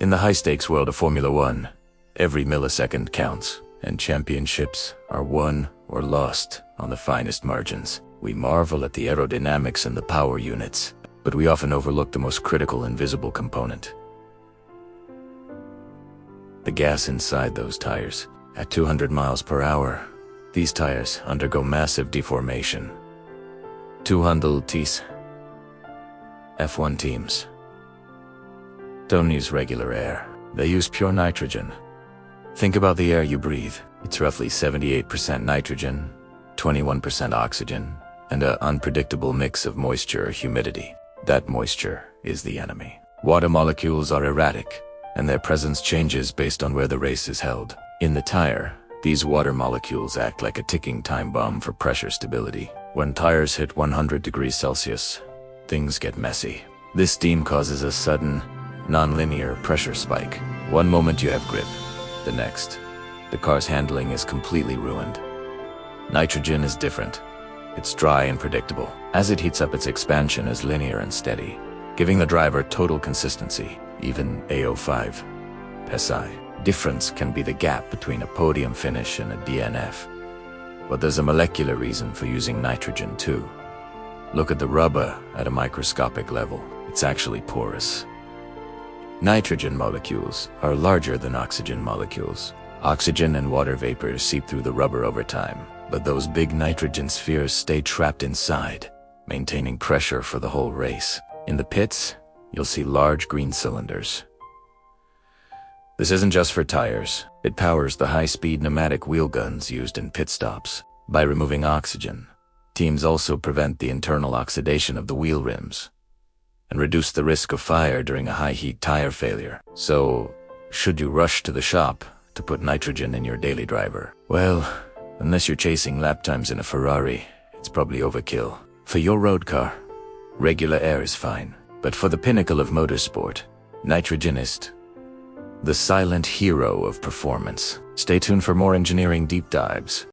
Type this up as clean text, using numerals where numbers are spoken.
In the high-stakes world of Formula One, every millisecond counts, and championships are won or lost on the finest margins. We marvel at the aerodynamics and the power units, but we often overlook the most critical invisible component: the gas inside those tires. At 200 miles per hour, these tires undergo massive deformation. 200 Ts. F1 teams don't use regular air. They use pure nitrogen. Think about the air you breathe. It's roughly 78% nitrogen, 21% oxygen, and an unpredictable mix of moisture or humidity. That moisture is the enemy. Water molecules are erratic, and their presence changes based on where the race is held. In the tire, these water molecules act like a ticking time bomb for pressure stability. When tires hit 100 degrees Celsius, things get messy. This steam causes a sudden, non-linear pressure spike. One moment you have grip, the next, the car's handling is completely ruined. Nitrogen is different. It's dry and predictable. As it heats up, its expansion is linear and steady, giving the driver total consistency, even AO5 PSI. Difference can be the gap between a podium finish and a DNF. But there's a molecular reason for using nitrogen too. Look at the rubber at a microscopic level. It's actually porous. Nitrogen molecules are larger than oxygen molecules. Oxygen and water vapors seep through the rubber over time, but those big nitrogen spheres stay trapped inside, maintaining pressure for the whole race. In the pits, you'll see large green cylinders. This isn't just for tires. It powers the high-speed pneumatic wheel guns used in pit stops. By removing oxygen, teams also prevent the internal oxidation of the wheel rims and reduce the risk of fire during a high-heat tire failure. So, should you rush to the shop to put nitrogen in your daily driver? Well, unless you're chasing lap times in a Ferrari, it's probably overkill. For your road car, regular air is fine. But for the pinnacle of motorsport, nitrogen is the silent hero of performance. Stay tuned for more engineering deep dives.